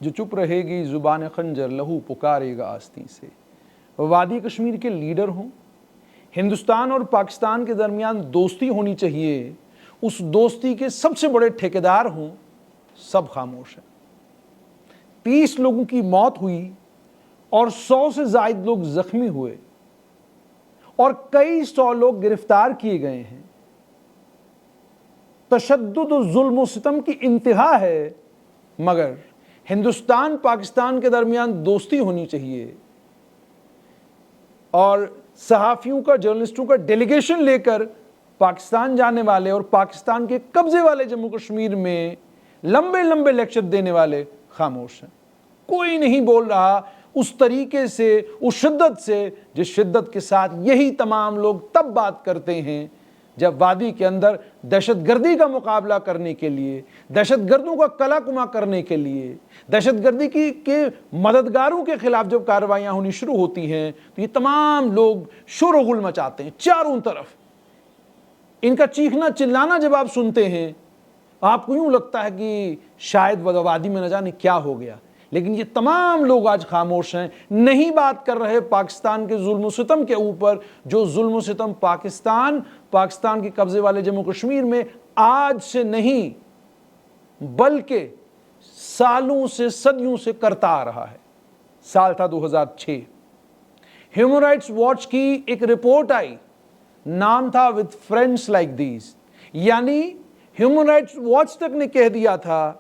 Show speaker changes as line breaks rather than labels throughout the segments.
जो चुप रहेगी जुबान खंजर लहू पुकारेगा आस्तीं से। वादी कश्मीर के लीडर हों, हिंदुस्तान और पाकिस्तान के दरमियान दोस्ती होनी चाहिए, उस दोस्ती के सबसे बड़े ठेकेदार हों, सब खामोश हैं। 30 लोगों की मौत हुई और 100 से ज्यादा लोग जख्मी हुए और कई 100 लोग गिरफ्तार किए गए हैं। तशद्दुद और जुल्म और सितम की इंतहा है, मगर हिंदुस्तान पाकिस्तान के दरमियान दोस्ती होनी चाहिए और सहाफियों का, जर्नलिस्टों का डेलीगेशन लेकर पाकिस्तान जाने वाले और पाकिस्तान के कब्जे वाले जम्मू कश्मीर में लंबे लंबे लेक्चर देने वाले खामोश हैं। कोई नहीं बोल रहा उस तरीके से, उस शिद्दत से जिस शिद्दत के साथ यही तमाम लोग तब बात करते हैं जब वादी के अंदर दहशतगर्दी का मुकाबला करने के लिए, दहशतगर्दों का कलाकुमा करने के लिए, दहशतगर्दी के मददगारों के खिलाफ जब कार्रवाइयां होनी शुरू होती हैं तो ये तमाम लोग शोरगुल मचाते हैं चारों तरफ। इनका चीखना चिल्लाना जब आप सुनते हैं आपको यूं लगता है कि शायद वादी में न जाने क्या हो गया, लेकिन ये तमाम लोग आज खामोश हैं, नहीं बात कर रहे पाकिस्तान के जुल्म सितम के ऊपर, जो जुल्म सितम पाकिस्तान के कब्जे वाले जम्मू कश्मीर में आज से नहीं बल्कि सालों से, सदियों से करता आ रहा है। साल था 2006। ह्यूमन राइट्स वॉच की एक रिपोर्ट आई, नाम था विद फ्रेंड्स लाइक दीज, यानी ह्यूमन राइट्स वॉच तक ने कह दिया था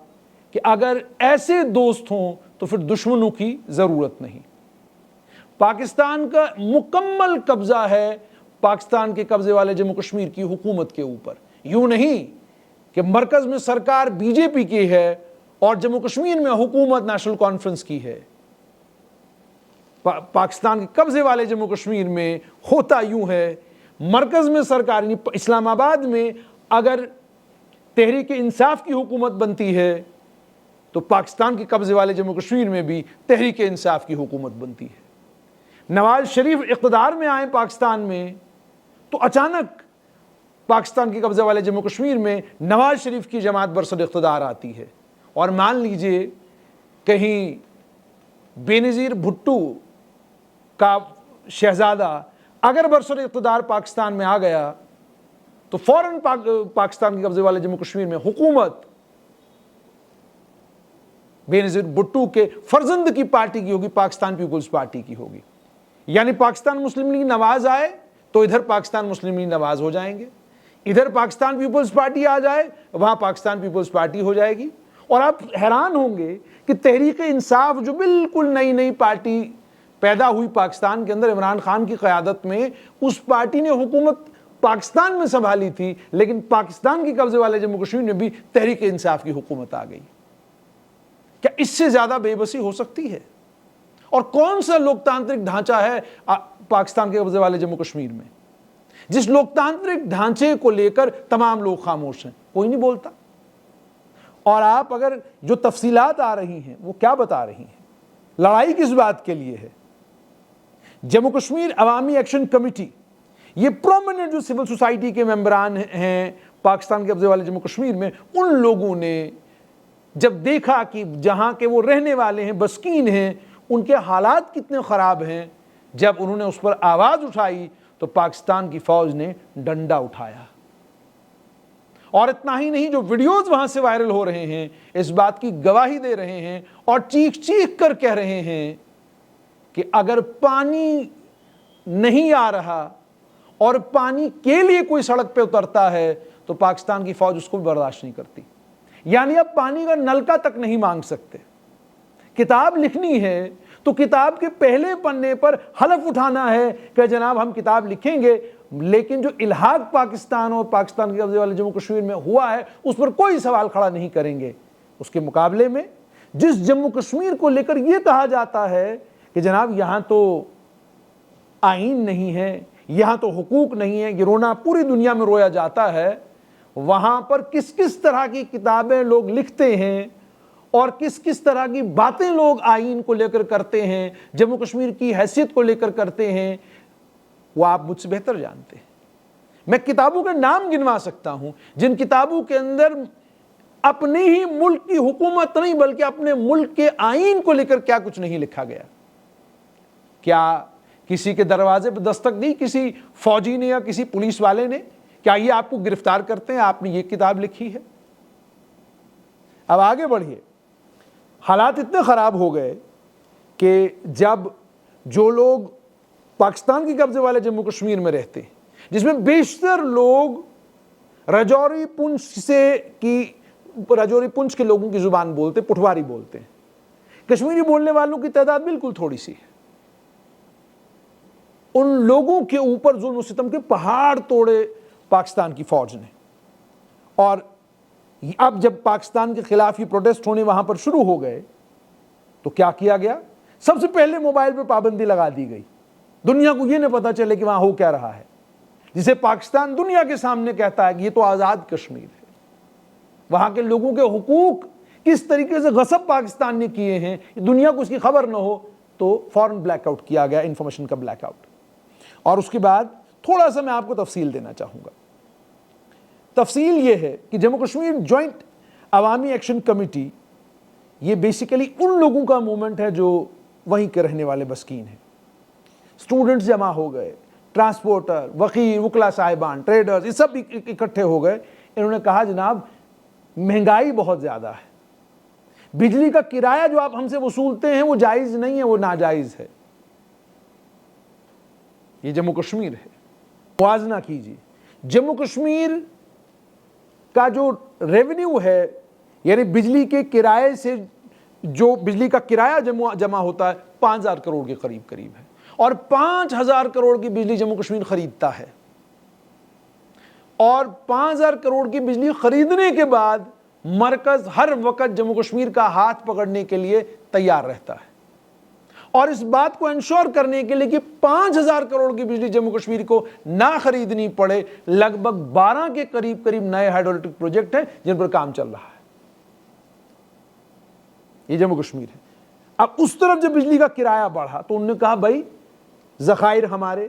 कि अगर ऐसे दोस्त हों तो फिर दुश्मनों की जरूरत नहीं। पाकिस्तान का मुकम्मल कब्जा है पाकिस्तान के कब्जे वाले जम्मू कश्मीर की हुकूमत के ऊपर। यूं नहीं कि मरकज में सरकार बीजेपी की है और जम्मू कश्मीर में हुकूमत नेशनल कॉन्फ्रेंस की है। पाकिस्तान के कब्जे वाले जम्मू कश्मीर में होता यूं है, मरकज में सरकार इस्लामाबाद में अगर तहरीक इंसाफ की हुकूमत बनती है तो पाकिस्तान के कब्जे वाले जम्मू कश्मीर में भी तहरीक इंसाफ की हुकूमत बनती है। नवाज शरीफ इक़्तिदार में आए पाकिस्तान में तो अचानक पाकिस्तान के कब्जे वाले जम्मू कश्मीर में नवाज शरीफ की जमात बरसर इक़्तिदार आती है और मान लीजिए कहीं बेनज़ीर भुट्टो का शहजादा अगर बरसर इक़्तिदार पाकिस्तान में आ गया तो फौरन पाकिस्तान के कब्जे वाले जम्मू कश्मीर में हुकूमत बेनज़ीर भुट्टो के फर्जंद की पार्टी की होगी, पाकिस्तान पीपुल्स पार्टी की होगी। यानी पाकिस्तान मुस्लिम लीग नवाज आए तो इधर पाकिस्तान मुस्लिम लीग नवाज हो जाएंगे, इधर पाकिस्तान पीपुल्स पार्टी आ जाए वहां पाकिस्तान पीपुल्स पार्टी हो जाएगी। और आप हैरान होंगे कि तहरीक इंसाफ जो बिल्कुल नई पार्टी पैदा हुई पाकिस्तान के अंदर इमरान खान की क़यादत में, उस पार्टी ने हुकूमत पाकिस्तान में संभाली थी, लेकिन पाकिस्तान के कब्जे वाले जम्मू कश्मीर में भी तहरीक इंसाफ की हुकूमत आ गई। क्या इससे ज्यादा बेबसी हो सकती है? और कौन सा लोकतांत्रिक ढांचा है पाकिस्तान के कब्जे वाले जम्मू कश्मीर में, जिस लोकतांत्रिक ढांचे को लेकर तमाम लोग खामोश हैं, कोई नहीं बोलता। और आप अगर जो तफसीलात आ रही हैं वो क्या बता रही हैं, लड़ाई किस बात के लिए है? जम्मू कश्मीर अवामी एक्शन कमेटी, ये प्रोमिनेंट जो सिविल सोसाइटी के मेंबरान हैं पाकिस्तान के कब्जे वाले जम्मू कश्मीर में, उन लोगों ने जब देखा कि जहां के वो रहने वाले हैं, बस्कीन हैं, उनके हालात कितने ख़राब हैं, जब उन्होंने उस पर आवाज़ उठाई तो पाकिस्तान की फ़ौज ने डंडा उठाया। और इतना ही नहीं, जो वीडियोज़ वहाँ से वायरल हो रहे हैं इस बात की गवाही दे रहे हैं और चीख चीख कर कह रहे हैं कि अगर पानी नहीं आ रहा और पानी के लिए कोई सड़क पे उतरता है तो पाकिस्तान की फ़ौज उसको भी बर्दाश्त नहीं करती। यानी अब पानी का नलका तक नहीं मांग सकते। किताब लिखनी है तो किताब के पहले पन्ने पर हलफ उठाना है कि जनाब हम किताब लिखेंगे, लेकिन जो इल्हाक पाकिस्तान और पाकिस्तान के कब्जे वाले जम्मू कश्मीर में हुआ है उस पर कोई सवाल खड़ा नहीं करेंगे। उसके मुकाबले में जिस जम्मू कश्मीर को लेकर यह कहा जाता है कि जनाब यहां तो आईन नहीं है, यहां तो हुकूक नहीं है, ये रोना पूरी दुनिया में रोया जाता है, वहां पर किस किस तरह की किताबें लोग लिखते हैं और किस किस तरह की बातें लोग आईन को लेकर करते हैं, जम्मू कश्मीर की हैसियत को लेकर करते हैं, वो आप मुझसे बेहतर जानते हैं। मैं किताबों के नाम गिनवा सकता हूं जिन किताबों के अंदर अपने ही मुल्क की हुकूमत नहीं बल्कि अपने मुल्क के आईन को लेकर क्या कुछ नहीं लिखा गया। क्या किसी के दरवाजे पर दस्तक दी किसी फौजी ने या किसी पुलिस वाले ने, क्या ये आपको गिरफ्तार करते हैं आपने ये किताब लिखी है? अब आगे बढ़िए, हालात इतने खराब हो गए कि जब जो लोग पाकिस्तान के कब्जे वाले जम्मू कश्मीर में रहते हैं, जिसमें बेशतर लोग राजौरी पुंछ के लोगों की जुबान बोलते, पुठवारी बोलते हैं, कश्मीरी बोलने वालों की तादाद बिल्कुल थोड़ी सी है। उन लोगों के ऊपर जुल्म सितम के पहाड़ तोड़े पाकिस्तान की फौज ने। और अब जब पाकिस्तान के खिलाफ ये प्रोटेस्ट होने वहां पर शुरू हो गए तो क्या किया गया? सबसे पहले मोबाइल पर पाबंदी लगा दी गई, दुनिया को ये नहीं पता चले कि वहां हो क्या रहा है, जिसे पाकिस्तान दुनिया के सामने कहता है कि ये तो आजाद कश्मीर है। वहां के लोगों के हुकूक किस तरीके से गसब पाकिस्तान ने किए हैं, दुनिया को इसकी खबर न हो, तो फौरन ब्लैकआउट किया गया, इंफॉर्मेशन का ब्लैकआउट। और उसके बाद थोड़ा सा मैं आपको तफसील देना चाहूंगा। तफसील ये है कि जम्मू कश्मीर जॉइंट अवामी एक्शन कमेटी ये बेसिकली उन लोगों का मूवमेंट है जो वहीं के रहने वाले बस्कीन हैं। स्टूडेंट्स जमा हो गए, ट्रांसपोर्टर, वकील, वकला साहिबान, ट्रेडर्स, ये सब इकट्ठे हो गए। इन्होंने कहा जनाब महंगाई बहुत ज़्यादा है, बिजली का किराया जो आप हमसे वसूलते हैं वो जायज़ नहीं है, वो नाजायज़ है। ये जम्मू कश्मीर है, मुआवजा कीजिए। जम्मू कश्मीर का जो रेवेन्यू है, यानी बिजली के किराए से जो बिजली का किराया जमा होता है 5,000 करोड़ के करीब करीब है, और 5,000 करोड़ की बिजली जम्मू कश्मीर खरीदता है। और 5,000 करोड़ की बिजली खरीदने के बाद मरकज हर वक्त जम्मू कश्मीर का हाथ पकड़ने के लिए तैयार रहता है, और इस बात को इंश्योर करने के लिए कि 5,000 करोड़ की बिजली जम्मू कश्मीर को ना खरीदनी पड़े, लगभग 12 के करीब करीब नए हाइड्रो इलेक्ट्रिक प्रोजेक्ट हैं जिन पर काम चल रहा है। ये जम्मू कश्मीर है। अब उस तरफ जब बिजली का किराया बढ़ा तो उन्होंने कहा भाई ज़खायर हमारे,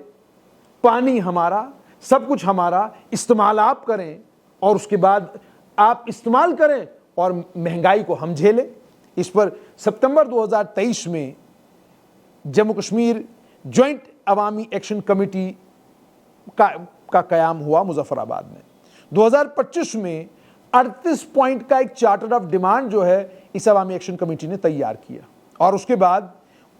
पानी हमारा, सब कुछ हमारा, इस्तेमाल आप करें और उसके बाद आप इस्तेमाल करें और महंगाई को हम झेलें। इस पर सितंबर 2023 में जम्मू कश्मीर जॉइंट अवामी एक्शन कमेटी का कयाम हुआ मुजफ्फराबाद में। 2025 में 38 पॉइंट का एक चार्टर ऑफ डिमांड जो है इस अवामी एक्शन कमेटी ने तैयार किया, और उसके बाद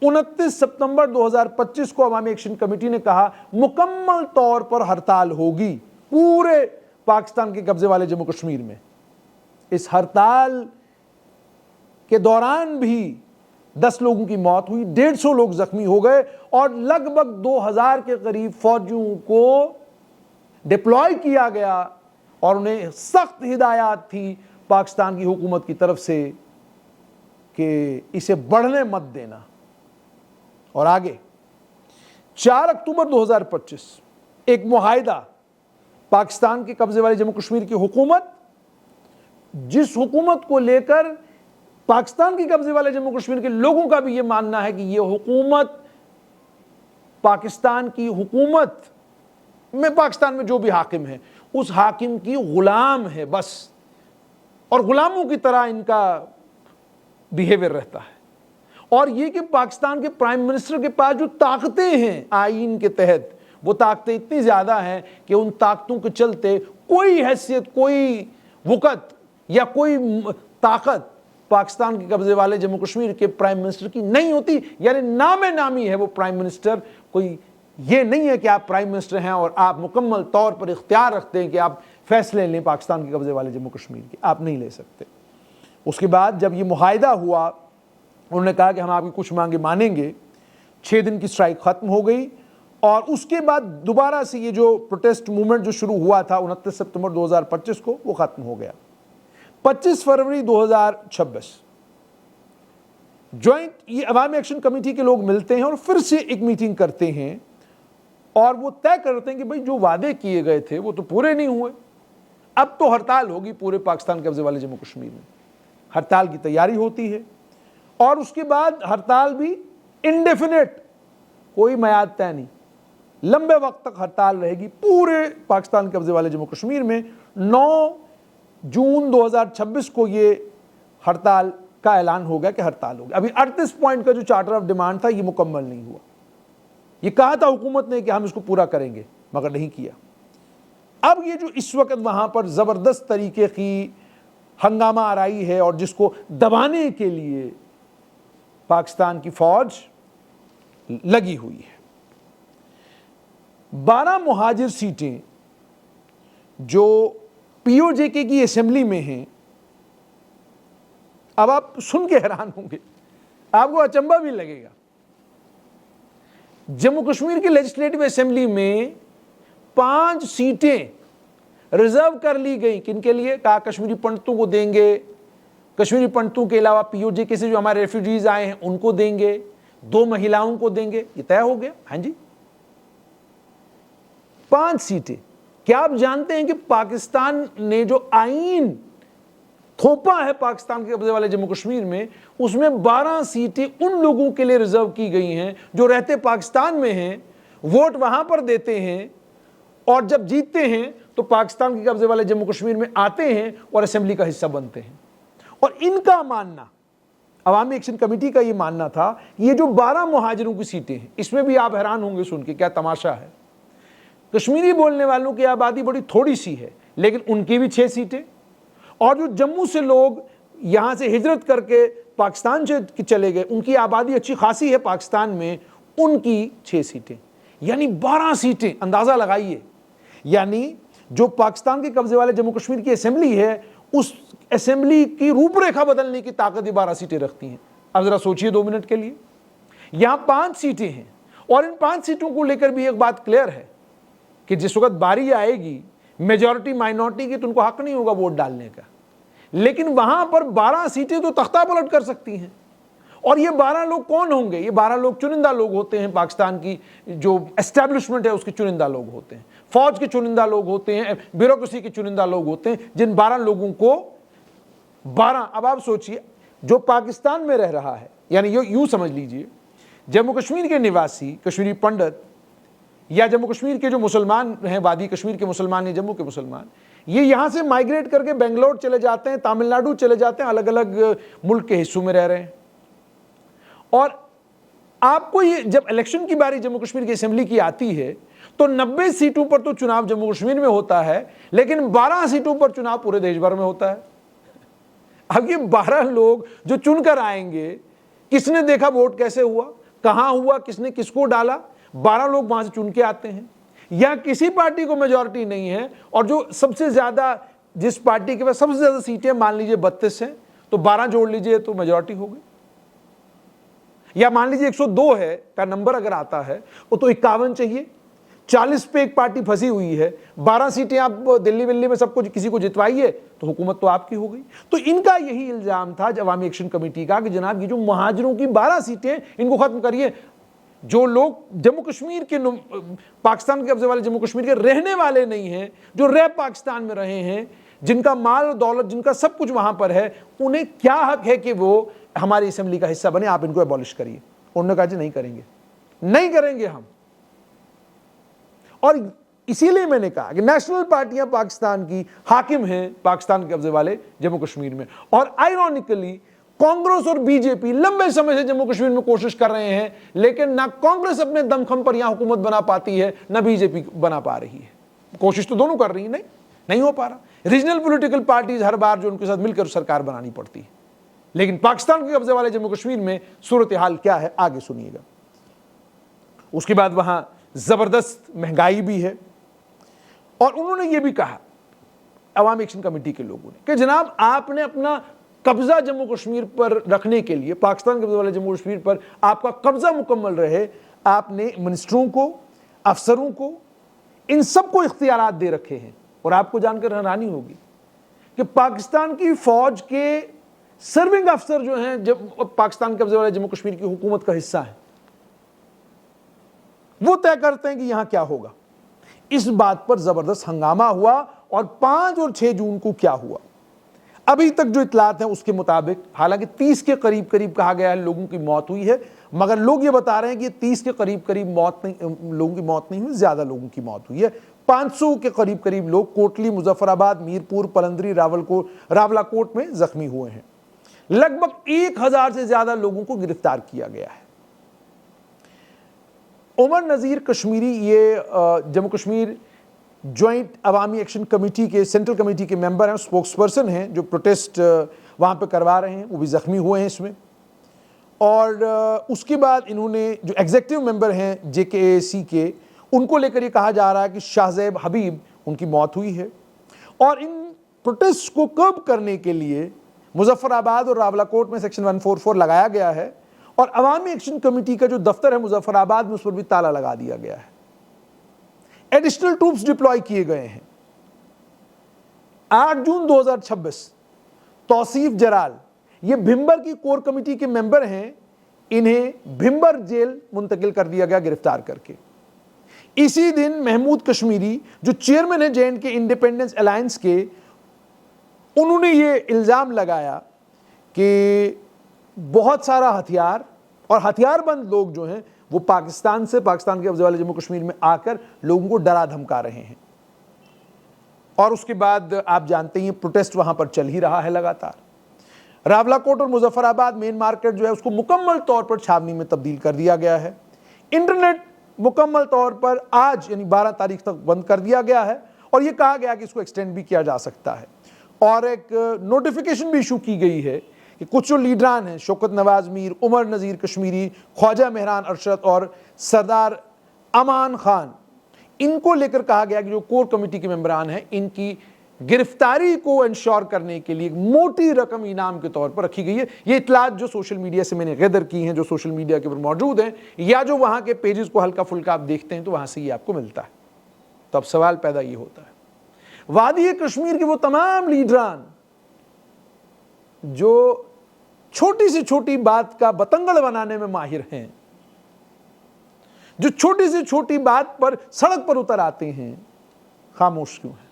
29 सितंबर 2025 को अवामी एक्शन कमेटी ने कहा मुकम्मल तौर पर हड़ताल होगी पूरे पाकिस्तान के कब्जे वाले जम्मू कश्मीर में। इस हड़ताल के दौरान भी 10 लोगों की मौत हुई, 150 लोग जख्मी हो गए, और लगभग 2000 के करीब फौजियों को डिप्लॉय किया गया, और उन्हें सख्त हिदायत थी पाकिस्तान की हुकूमत की तरफ से कि इसे बढ़ने मत देना। और आगे 4 अक्टूबर 2025 एक मुआहिदा पाकिस्तान के कब्जे वाले जम्मू कश्मीर की हुकूमत, जिस हुकूमत को लेकर पाकिस्तान के कब्जे वाले जम्मू कश्मीर के लोगों का भी यह मानना है कि यह हुकूमत पाकिस्तान की हुकूमत में, पाकिस्तान में जो भी हाकिम है उस हाकिम की गुलाम है बस, और गुलामों की तरह इनका बिहेवियर रहता है। और ये कि पाकिस्तान के प्राइम मिनिस्टर के पास जो ताकतें हैं आईन के तहत, वो ताकतें इतनी ज़्यादा हैं कि उन ताकतों के चलते कोई हैसियत, कोई वक़्त या कोई ताकत पाकिस्तान के कब्जे वाले जम्मू कश्मीर के प्राइम मिनिस्टर की नहीं होती। यानी नामे नामी है वो प्राइम मिनिस्टर, कोई ये नहीं है कि आप प्राइम मिनिस्टर हैं और आप मुकम्मल तौर पर इख्तियार रखते हैं कि आप फैसले लें पाकिस्तान के कब्जे वाले जम्मू कश्मीर के, आप नहीं ले सकते। उसके बाद जब ये मुआहिदा हुआ, उन्होंने कहा कि हम आपकी कुछ मांगे मानेंगे। 6 दिन की स्ट्राइक ख़त्म हो गई, और उसके बाद दोबारा से ये जो प्रोटेस्ट मूवमेंट जो शुरू हुआ था 29 सितंबर 2025 को, वो ख़त्म हो गया। 25 फरवरी 2026 जॉइंट ये अवामी एक्शन कमेटी के लोग मिलते हैं और फिर से एक मीटिंग करते हैं, और वो तय करते हैं कि भाई जो वादे किए गए थे वो तो पूरे नहीं हुए, अब तो हड़ताल होगी पूरे पाकिस्तान के कब्जे वाले जम्मू कश्मीर में। हड़ताल की तैयारी होती है, और उसके बाद हड़ताल भी इंडेफिनेट, कोई मियाद तय नहीं, लंबे वक्त तक हड़ताल रहेगी पूरे पाकिस्तान के कब्जे वाले जम्मू कश्मीर में। 9 जून 2026 को ये हड़ताल का ऐलान हो गया कि हड़ताल हो गया। अभी 38 पॉइंट का जो चार्टर ऑफ डिमांड था ये मुकम्मल नहीं हुआ। ये कहा था हुकूमत ने कि हम इसको पूरा करेंगे, मगर नहीं किया। अब ये जो इस वक्त वहां पर जबरदस्त तरीके की हंगामा आराई है और जिसको दबाने के लिए पाकिस्तान की फौज लगी हुई है। 12 मुहाजिर सीटें जो पीओजेके की असेंबली में हैं, अब आप सुन के हैरान होंगे, आपको अचंभा भी लगेगा। जम्मू कश्मीर की लेजिस्लेटिव असेंबली में 5 सीटें रिजर्व कर ली गई। किनके लिए? कहा कश्मीरी पंडितों को देंगे, कश्मीरी पंडितों के अलावा पीओजेके से जो हमारे रेफ्यूजीज आए हैं उनको देंगे, 2 महिलाओं को देंगे। ये तय हो गया। हाँ जी, 5 सीटें। क्या आप जानते हैं कि पाकिस्तान ने जो आईन थोपा है पाकिस्तान के कब्जे वाले जम्मू कश्मीर में, उसमें 12 सीटें उन लोगों के लिए रिजर्व की गई हैं जो रहते पाकिस्तान में हैं, वोट वहां पर देते हैं और जब जीतते हैं तो पाकिस्तान के कब्जे वाले जम्मू कश्मीर में आते हैं और असेंबली का हिस्सा बनते हैं। और इनका मानना, अवामी एक्शन कमेटी का ये मानना था कि ये जो 12 मुहाजिरों की सीटें हैं, इसमें भी आप हैरान होंगे सुन के, क्या तमाशा है। कश्मीरी बोलने वालों की आबादी बड़ी थोड़ी सी है, लेकिन उनकी भी 6 सीटें, और जो जम्मू से लोग यहां से हिजरत करके पाकिस्तान से चले गए, उनकी आबादी अच्छी खासी है पाकिस्तान में, उनकी 6 सीटें, यानी 12 सीटें। अंदाजा लगाइए, यानी जो पाकिस्तान के कब्जे वाले जम्मू कश्मीर की असेंबली है, उस असेंबली की रूपरेखा बदलने की ताकत 12 सीटें रखती हैं। अब जरा सोचिए 2 मिनट के लिए। यहां 5 सीटें हैं और इन 5 सीटों को लेकर भी एक बात क्लियर है कि जिस वक्त बारी आएगी मेजॉरिटी माइनॉरिटी की, तो उनको हक नहीं होगा वोट डालने का, लेकिन वहां पर 12 सीटें तो तख्ता पलट कर सकती हैं। और ये 12 लोग कौन होंगे? ये 12 लोग चुनिंदा लोग होते हैं, पाकिस्तान की जो एस्टेब्लिशमेंट है उसके चुनिंदा लोग होते हैं, फौज के चुनिंदा लोग होते हैं, ब्यूरोक्रेसी के चुनिंदा लोग होते हैं, जिन 12 लोगों को 12, अब आप सोचिए, जो पाकिस्तान में रह रहा है, यानी यूं समझ लीजिए जम्मू कश्मीर के निवासी कश्मीरी पंडित या जम्मू कश्मीर के जो मुसलमान हैं, वादी कश्मीर के मुसलमान या जम्मू के मुसलमान, ये यहां से माइग्रेट करके बेंगलोर चले जाते हैं, तमिलनाडु चले जाते हैं, अलग अलग मुल्क के हिस्सों में रह रहे हैं। और आपको ये जब इलेक्शन की बारी जम्मू कश्मीर की असेंबली की आती है तो 90 सीटों पर तो चुनाव जम्मू कश्मीर में होता है, लेकिन 12 सीटों पर चुनाव पूरे देश भर में होता है। अब ये 12 लोग जो चुनकर आएंगे, किसने देखा वोट कैसे हुआ, कहां हुआ, किसने किसको डाला, 12 लोग वहां से चुन के आते हैं। या किसी पार्टी को मेजॉरिटी नहीं है और जो सबसे ज्यादा, जिस पार्टी के पास सबसे ज्यादा सीटें मान लीजिए 32 हैं, तो 12 जोड़ लीजिए तो मेजॉरिटी हो गई। या मान लीजिए 102 है का नंबर अगर आता है, वो तो 51 चाहिए, 40 पे एक पार्टी फंसी हुई है, 12 सीटें आप दिल्ली विल्ली में सबको किसी को जितवाइए तो हुकूमत तो आपकी हो गई। तो इनका यही इल्जाम था अवामी एक्शन कमेटी का कि जनाब ये जो मुहाजिरों की 12 सीटें, इनको खत्म करिए। जो लोग जम्मू कश्मीर के, पाकिस्तान के कब्जे वाले जम्मू कश्मीर के रहने वाले नहीं हैं, जो रह पाकिस्तान में रहे हैं, जिनका माल और दौलत, जिनका सब कुछ वहां पर है, उन्हें क्या हक है कि वो हमारी असेंबली का हिस्सा बने, आप इनको एबॉलिश करिए। उन्होंने कहा जी नहीं करेंगे, नहीं करेंगे हम। और इसीलिए मैंने कहा कि नेशनल पार्टियां पाकिस्तान की हाकिम हैं पाकिस्तान के कब्जे वाले जम्मू कश्मीर में। और आयरॉनिकली कांग्रेस और बीजेपी लंबे समय से जम्मू कश्मीर में कोशिश कर रहे हैं, लेकिन ना कांग्रेस अपने दमखम पर यहां हुकूमत बना पाती है, ना बीजेपी बना पा रही है। कोशिश तो दोनों कर रही है, नहीं हो पा रहा। रीजनल पॉलिटिकल पार्टीज हर बार जो उनके साथ मिलकर सरकार बनानी पड़ती है, लेकिन पाकिस्तान के कब्जे वाले जम्मू कश्मीर में सूरत हाल क्या है आगे सुनिएगा। उसके बाद वहां जबरदस्त महंगाई भी है। और उन्होंने ये भी कहा अवामी एक्शन कमेटी के लोगों ने कि जनाब आपने अपना कब्जा जम्मू कश्मीर पर रखने के लिए, पाकिस्तान के कब्जे वाले जम्मू कश्मीर पर आपका कब्जा मुकम्मल रहे, आपने मिनिस्टरों को, अफसरों को, इन सबको इख्तियारात दे रखे हैं। और आपको जानकर हैरानी होगी कि पाकिस्तान की फौज के सर्विंग अफसर जो हैं, जब पाकिस्तान के कब्जे वाले जम्मू कश्मीर की हुकूमत का हिस्सा है, वो तय करते हैं कि यहां क्या होगा। इस बात पर जबरदस्त हंगामा हुआ। और 5 और 6 जून को क्या हुआ, अभी तक जो इतलात है उसके मुताबिक, हालांकि 30 के करीब करीब कहा गया है लोगों की मौत हुई है, मगर लोग ये बता रहे हैं कि 30 के करीब करीब लोगों की मौत नहीं हुई, ज्यादा लोगों की मौत हुई है। 500 के करीब करीब लोग कोटली, मुजफ्फराबाद, मीरपुर, पलंदरी, रावलाकोट में जख्मी हुए हैं। लगभग 1000 से ज्यादा लोगों को गिरफ्तार किया गया है। उमर नज़ीर कश्मीरी ये जम्मू कश्मीर ज्वाइंट अवामी एक्शन कमेटी के सेंट्रल कमेटी के मेंबर हैं, स्पोक्स पर्सन हैं, जो प्रोटेस्ट वहाँ पे करवा रहे हैं, वो भी ज़ख्मी हुए हैं इसमें। और उसके बाद इन्होंने जो एग्जीक्यूटिव मेंबर हैं JKAC के, उनको लेकर ये कहा जा रहा है कि शाहज़ैब हबीब उनकी मौत हुई है। और इन प्रोटेस्ट को कर्ब करने के लिए मुजफ्फराबाद और रावलाकोट में सेक्शन 144 लगाया गया है और अवामी एक्शन कमेटी का जो दफ्तर है मुजफ्फराबाद में, उस पर भी ताला लगा दिया गया है। एडिशनल ट्रूप्स डिप्लॉय किए गए हैं। 8 जून 2026 तौसीफ जराल, ये भिंबर की कोर कमेटी के मेंबर हैं, इन्हें भिंबर जेल मुंतकिल कर दिया गया गिरफ्तार करके। इसी दिन महमूद कश्मीरी, जो चेयरमैन है J&K इंडिपेंडेंस अलायंस के, उन्होंने ये इल्जाम लगाया कि बहुत सारा हथियार और हथियारबंद लोग जो हैं वो पाकिस्तान के कब्जे वाले जम्मू कश्मीर में आकर लोगों को डरा धमका रहे हैं। और उसके बाद आप जानते हैं प्रोटेस्ट वहां पर चल ही रहा है लगातार। रावलाकोट और मुजफ्फराबाद मेन मार्केट जो है उसको मुकम्मल तौर पर छावनी में तब्दील कर दिया गया है। इंटरनेट मुकम्मल तौर पर आज यानी 12 तारीख तक बंद कर दिया गया है और यह कहा गया कि इसको एक्सटेंड भी किया जा सकता है। और एक नोटिफिकेशन भी इशू की गई है कि कुछ जो लीडरान हैं, शौकत नवाज मीर, उमर नज़ीर कश्मीरी, ख्वाजा मेहरान अरशद और सरदार अमान खान, इनको लेकर कहा गया कि जो कोर कमेटी के मेंबरान हैं, इनकी गिरफ्तारी को इंश्योर करने के लिए मोटी रकम इनाम के तौर पर रखी गई है। ये इतलात जो सोशल मीडिया से मैंने गैदर की हैं, जो सोशल मीडिया के ऊपर मौजूद हैं, या जो वहां के पेजेस को हल्का फुल्का आप देखते हैं तो वहां से ये आपको मिलता है। तो अब सवाल पैदा ये होता है, वादी कश्मीर के वो तमाम लीडरान जो छोटी से छोटी बात का बतंगड़ बनाने में माहिर हैं, जो छोटी से छोटी बात पर सड़क पर उतर आते हैं, खामोश क्यों हैं?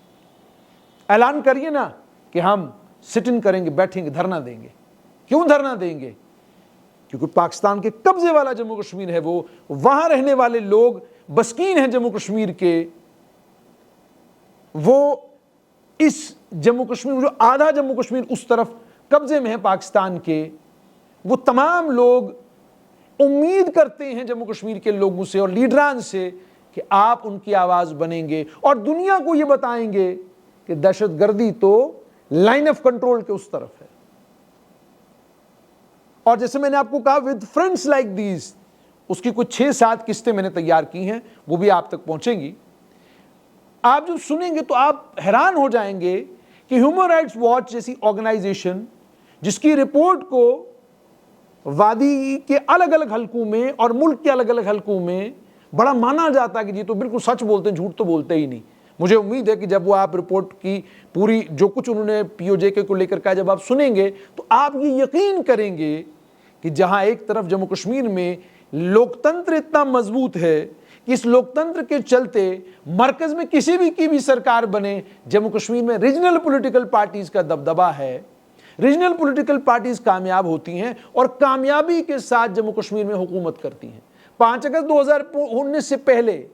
ऐलान करिए ना कि हम सिट इन करेंगे, बैठेंगे, धरना देंगे। क्यों धरना देंगे? क्योंकि पाकिस्तान के कब्जे वाला जम्मू कश्मीर है, वो वहां रहने वाले लोग बस्कीन हैं जम्मू कश्मीर के, वो इस जम्मू कश्मीर, जो आधा जम्मू कश्मीर उस तरफ कब्जे में है पाकिस्तान के, वो तमाम लोग उम्मीद करते हैं जम्मू कश्मीर के लोगों से और लीडरान से कि आप उनकी आवाज बनेंगे और दुनिया को यह बताएंगे कि दहशतगर्दी तो लाइन ऑफ कंट्रोल के उस तरफ है। और जैसे मैंने आपको कहा, विद फ्रेंड्स लाइक दीज, उसकी कुछ 6-7 किस्तें मैंने तैयार की हैं, वो भी आप तक पहुंचेंगी। आप जब सुनेंगे तो आप हैरान हो जाएंगे कि ह्यूमन राइट्स वॉच जैसी ऑर्गेनाइजेशन, जिसकी रिपोर्ट को वादी के अलग अलग हलकों में और मुल्क के अलग अलग हलकों में बड़ा माना जाता है कि जी तो बिल्कुल सच बोलते हैं, झूठ तो बोलते ही नहीं। मुझे उम्मीद है कि जब वो आप रिपोर्ट की पूरी जो कुछ उन्होंने POJK को लेकर कहा, जब आप सुनेंगे तो आप ये यकीन करेंगे कि जहां एक तरफ जम्मू कश्मीर में लोकतंत्र इतना मजबूत है कि इस लोकतंत्र के चलते मरकज में किसी भी की भी सरकार बने, जम्मू कश्मीर में रीजनल पॉलिटिकल पार्टीज का दबदबा है, रीजनल पॉलिटिकल पार्टीज कामयाब होती हैं और कामयाबी के साथ जम्मू कश्मीर में हुकूमत करती हैं। 5 अगस्त 2019 से पहले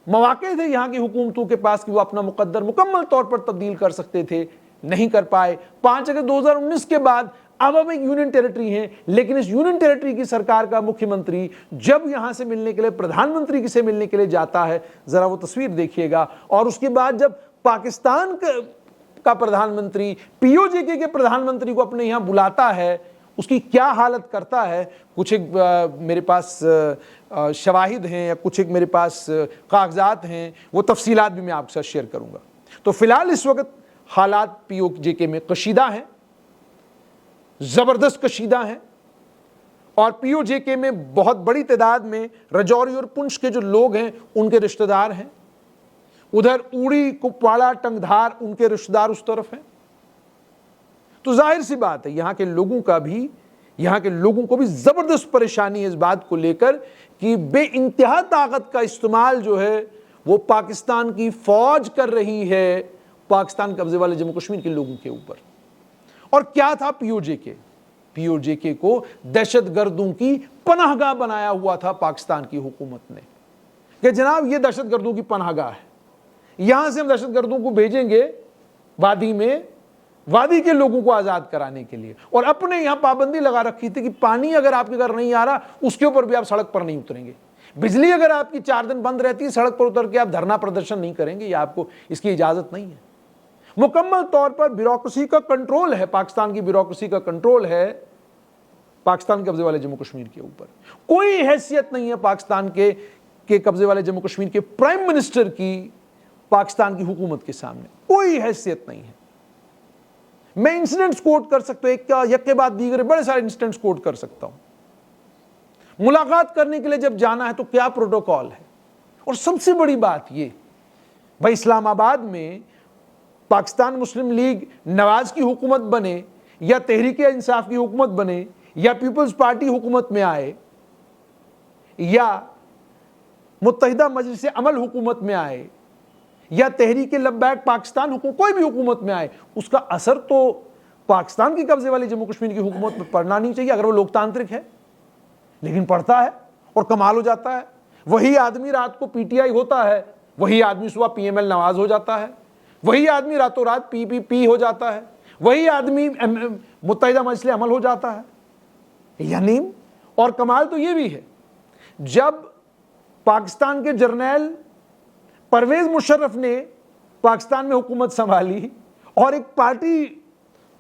मौके थे यहाँ की हुकूमतों के पास कि वो अपना मुकद्दर मुकम्मल तौर पर तब्दील कर सकते थे, नहीं कर पाए। 5 अगस्त 2019 के बाद अब हम एक यूनियन टेरिटरी हैं, लेकिन इस यूनियन टेरिटरी की सरकार का मुख्यमंत्री जब यहां से मिलने के लिए प्रधानमंत्री से मिलने के लिए जाता है, जरा वो तस्वीर देखिएगा, और उसके बाद जब पाकिस्तान का प्रधानमंत्री POJK के प्रधानमंत्री को अपने यहां बुलाता है, उसकी क्या हालत करता है। कुछ एक मेरे पास शवाहिद हैं या कुछ एक मेरे पास कागजात हैं, वो तफसीलात भी मैं आपके साथ शेयर करूंगा। तो फिलहाल इस वक्त हालात POJK में कशीदा हैं, जबरदस्त कशीदा हैं, और POJK में बहुत बड़ी तादाद में रजौरी और पुंछ के जो लोग हैं उनके रिश्तेदार हैं। उधर उड़ी, कुपवाड़ा, टंगधार, उनके रिश्तेदार उस तरफ हैं। तो जाहिर सी बात है यहाँ के लोगों को भी जबरदस्त परेशानी है इस बात को लेकर कि बेइंतहा ताकत का इस्तेमाल जो है वो पाकिस्तान की फौज कर रही है पाकिस्तान कब्जे वाले जम्मू कश्मीर के लोगों के ऊपर। और क्या था POJK को दहशतगर्दों की पनाहगाह बनाया हुआ था पाकिस्तान की हुकूमत ने कि जनाब ये दहशतगर्दों की पनाहगाह है, यहां से हम दहशतगर्दों को भेजेंगे वादी में, वादी के लोगों को आजाद कराने के लिए। और अपने यहां पाबंदी लगा रखी थी कि पानी अगर आपके घर नहीं आ रहा उसके ऊपर भी आप सड़क पर नहीं उतरेंगे। बिजली अगर आपकी 4 दिन बंद रहती है, सड़क पर उतर के आप धरना प्रदर्शन नहीं करेंगे, या आपको इसकी इजाजत नहीं है। मुकम्मल तौर पर ब्यूरोक्रेसी का कंट्रोल है, पाकिस्तान की ब्यूरोक्रेसी का कंट्रोल है पाकिस्तान कब्जे वाले जम्मू कश्मीर के ऊपर। कोई हैसियत नहीं है पाकिस्तान के कब्जे वाले जम्मू कश्मीर के प्राइम मिनिस्टर की पाकिस्तान की हुकूमत के सामने, कोई हैसियत नहीं है। मैं इंसिडेंट्स कोट कर सकता हूं, एक के बाद दीगर बड़े सारे इंसिडेंट्स कोट कर सकता हूं। मुलाकात करने के लिए जब जाना है तो क्या प्रोटोकॉल है। और सबसे बड़ी बात ये, भाई इस्लामाबाद में पाकिस्तान मुस्लिम लीग नवाज की हुकूमत बने या तहरीक इंसाफ की हुकूमत बने या पीपल्स पार्टी हुकूमत में आए या मुत्तहिदा मजलिस अमल हुकूमत में आए या तहरीक लब्बैक पाकिस्तान कोई भी हुकूमत में आए, उसका असर तो पाकिस्तान की कब्जे वाली जम्मू कश्मीर की हुकूमत पर पड़ना नहीं चाहिए अगर वो लोकतांत्रिक है। लेकिन पड़ता है और कमाल हो जाता है। वही आदमी रात को पीटीआई होता है, वही आदमी सुबह पीएमएल नवाज हो जाता है, वही आदमी रातों रात पीपीपी हो जाता है, वही आदमी मुत्तहिदा मजलिस अमल हो जाता है। यानी और कमाल तो ये भी है, जब पाकिस्तान के जर्नैल परवेज मुशर्रफ ने पाकिस्तान में हुकूमत संभाली और एक पार्टी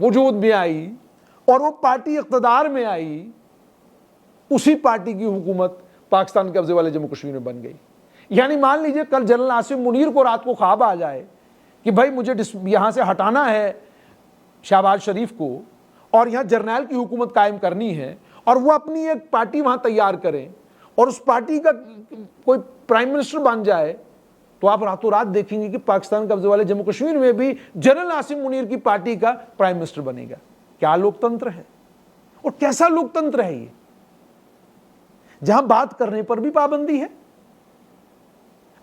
वजूद में आई और वो पार्टी इक़्तिदार में आई, उसी पार्टी की हुकूमत पाकिस्तान के कब्जे वाले जम्मू कश्मीर में बन गई। यानी मान लीजिए कल जनरल आसिम मुनीर को रात को ख्वाब आ जाए कि भाई मुझे यहां से हटाना है शहबाज शरीफ को और यहां जर्नैल की हुकूमत कायम करनी है, और वो अपनी एक पार्टी वहां तैयार करें और उस पार्टी का कोई प्राइम मिनिस्टर बन जाए, तो आप रातों रात देखेंगे कि पाकिस्तान कब्जे वाले जम्मू कश्मीर में भी जनरल आसिम मुनीर की पार्टी का प्राइम मिनिस्टर बनेगा। क्या लोकतंत्र है और कैसा लोकतंत्र है ये, जहां बात करने पर भी पाबंदी है।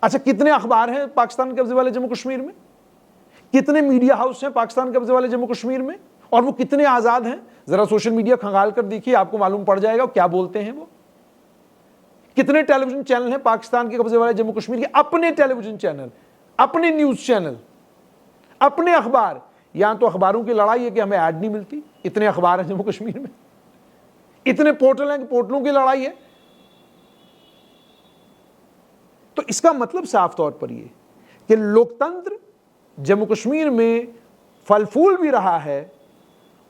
अच्छा, कितने अखबार हैं पाकिस्तान कब्जे वाले जम्मू कश्मीर में, कितने मीडिया हाउस हैं पाकिस्तान कब्जे वाले जम्मू कश्मीर में, और वो कितने आजाद हैं। जरा सोशल मीडिया खंगाल कर देखिए, आपको मालूम पड़ जाएगा क्या बोलते हैं वो। कितने टेलीविजन चैनल हैं पाकिस्तान के कब्जे वाले जम्मू कश्मीर के, अपने टेलीविजन चैनल, अपने न्यूज चैनल, अपने अखबार। यहां तो अखबारों की लड़ाई है कि हमें ऐड नहीं मिलती, इतने अखबार हैं जम्मू कश्मीर में, इतने पोर्टल हैं कि पोर्टलों की लड़ाई है। तो इसका मतलब साफ तौर पर यह कि लोकतंत्र जम्मू कश्मीर में फल फूल भी रहा है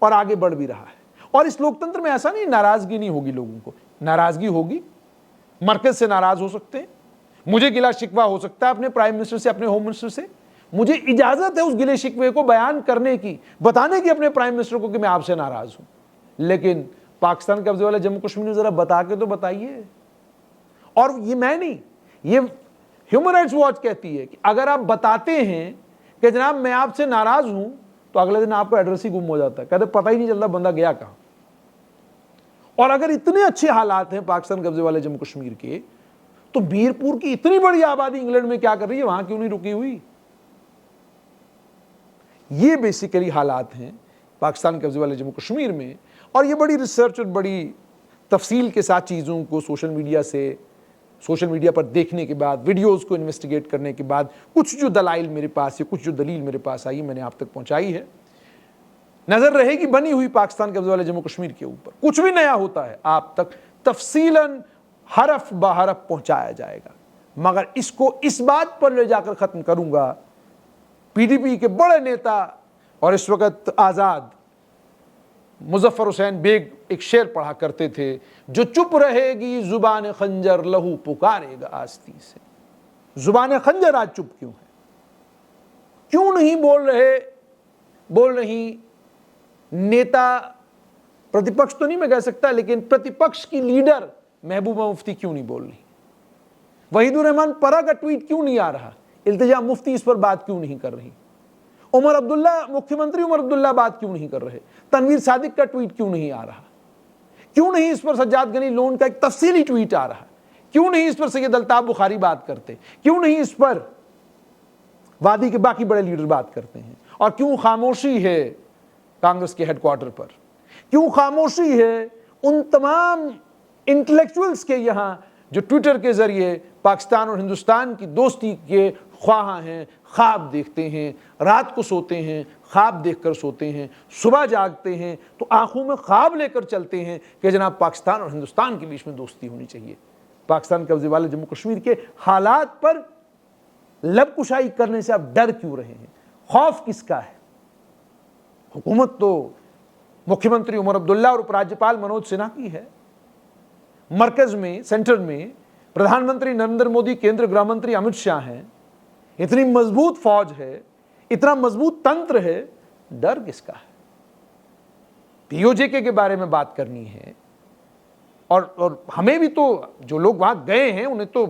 और आगे बढ़ भी रहा है। और इस लोकतंत्र में ऐसा नहीं नाराजगी नहीं होगी, लोगों को नाराजगी होगी, मरकज से नाराज हो सकते हैं, मुझे गिला शिकवा हो सकता है अपने प्राइम मिनिस्टर से, अपने होम मिनिस्टर से, मुझे इजाजत है उस गिले शिकवे को बयान करने की, बताने की अपने प्राइम मिनिस्टर को कि मैं आपसे नाराज हूं। लेकिन पाकिस्तान कब्जे वाले जम्मू कश्मीर में जरा बता के तो बताइए। और ये मैं नहीं, ये ह्यूमन राइट्स वॉच कहती है कि अगर आप बताते हैं कि जनाब मैं आपसे नाराज हूं, तो अगले दिन आपका एड्रेस ही गुम हो जाता है, कहते पता ही नहीं चलता बंदा गया कहां। और अगर इतने अच्छे हालात हैं पाकिस्तान कब्जे वाले जम्मू कश्मीर के, तो मीरपुर की इतनी बड़ी आबादी इंग्लैंड में क्या कर रही है, वहां क्यों नहीं रुकी हुई। ये बेसिकली हालात हैं पाकिस्तान कब्जे वाले जम्मू कश्मीर में। और ये बड़ी रिसर्च और बड़ी तफसील के साथ चीज़ों को सोशल मीडिया पर देखने के बाद, वीडियोस को इन्वेस्टिगेट करने के बाद, कुछ जो दलाइल मेरे पास है, कुछ जो दलील मेरे पास आई, मैंने आप तक पहुंचाई है। नजर रहेगी बनी हुई पाकिस्तान कब्जे वाले जम्मू कश्मीर के ऊपर, कुछ भी नया होता है आप तक तफसीलन हरफ बहरफ पहुंचाया जाएगा। मगर इसको इस बात पर ले जाकर खत्म करूंगा, पीडीपी के बड़े नेता और इस वक्त आजाद मुजफ्फर हुसैन बेग एक शेर पढ़ा करते थे, जो चुप रहेगी जुबान खंजर लहू पुकारेगा आस्ती से। जुबान खंजर आज चुप क्यों है, क्यों नहीं बोल रही नेता, प्रतिपक्ष तो नहीं मैं कह सकता, लेकिन प्रतिपक्ष की लीडर महबूबा मुफ्ती क्यों नहीं बोल रही, वहीदुर रहमान परा का ट्वीट क्यों नहीं आ रहा, इल्तिजा मुफ्ती इस पर बात क्यों नहीं कर रही, उमर अब्दुल्ला, मुख्यमंत्री उमर अब्दुल्ला बात क्यों नहीं कर रहे, तनवीर सादिक का ट्वीट क्यों नहीं आ रहा, क्यों नहीं इस पर सज्जाद गनी लोन का एक तफसीली ट्वीट आ रहा, क्यों नहीं इस पर सैयद अल्ताफ बुखारी बात करते, क्यों नहीं इस पर वादी के बाकी बड़े लीडर बात करते हैं, और क्यों खामोशी है कांग्रेस के हेडक्वार्टर पर, क्यों खामोशी है उन तमाम इंटेलेक्चुअल्स के यहां जो ट्विटर के जरिए पाकिस्तान और हिंदुस्तान की दोस्ती के ख्वाह हैं, ख्वाब देखते हैं, रात को सोते हैं, ख्वाब देखकर सोते हैं, सुबह जागते हैं तो आंखों में ख्वाब लेकर चलते हैं कि जनाब पाकिस्तान और हिंदुस्तान के बीच में दोस्ती होनी चाहिए। पाकिस्तान कब्जे वाले जम्मू कश्मीर के हालात पर लबकुशाई करने से आप डर क्यों रहे हैं? खौफ किसका है? हुकूमत तो मुख्यमंत्री उमर अब्दुल्ला और उपराज्यपाल मनोज सिन्हा की है। मरकज में, सेंटर में प्रधानमंत्री नरेंद्र मोदी, केंद्र गृह मंत्री अमित शाह हैं। इतनी मजबूत फौज है, इतना मजबूत तंत्र है, डर किसका है? पीओजेके के बारे में बात करनी है और हमें भी तो, जो लोग वहां गए हैं उन्हें तो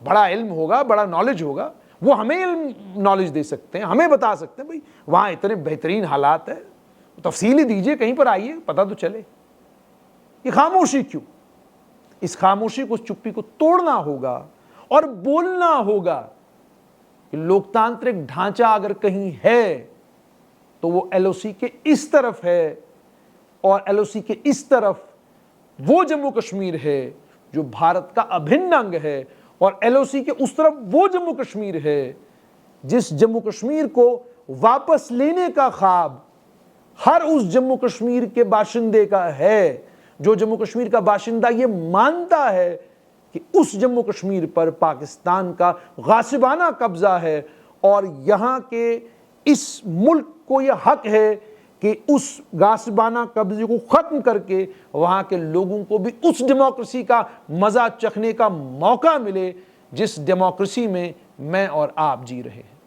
बड़ा इल्म होगा, बड़ा नॉलेज होगा, वो हमें इल्म नॉलेज दे सकते हैं, हमें बता सकते हैं भाई वहां इतने बेहतरीन हालात है, तफसीली दीजिए, कहीं पर आइए, पता तो चले। ये खामोशी क्यों? इस खामोशी को, चुप्पी को तोड़ना होगा और बोलना होगा कि लोकतांत्रिक ढांचा अगर कहीं है तो वो एलओसी के इस तरफ है, और एलओसी के इस तरफ वो जम्मू कश्मीर है जो भारत का अभिन्न अंग है, और एलओसी के उस तरफ वो जम्मू कश्मीर है जिस जम्मू कश्मीर को वापस लेने का ख्वाब हर उस जम्मू कश्मीर के बाशिंदे का है, जो जम्मू कश्मीर का बाशिंदा ये मानता है कि उस जम्मू कश्मीर पर पाकिस्तान का गासिबाना कब्जा है, और यहां के इस मुल्क को यह हक है कि उस गासिबाना कब्जे को खत्म करके वहां के लोगों को भी उस डेमोक्रेसी का मजा चखने का मौका मिले जिस डेमोक्रेसी में मैं और आप जी रहे हैं।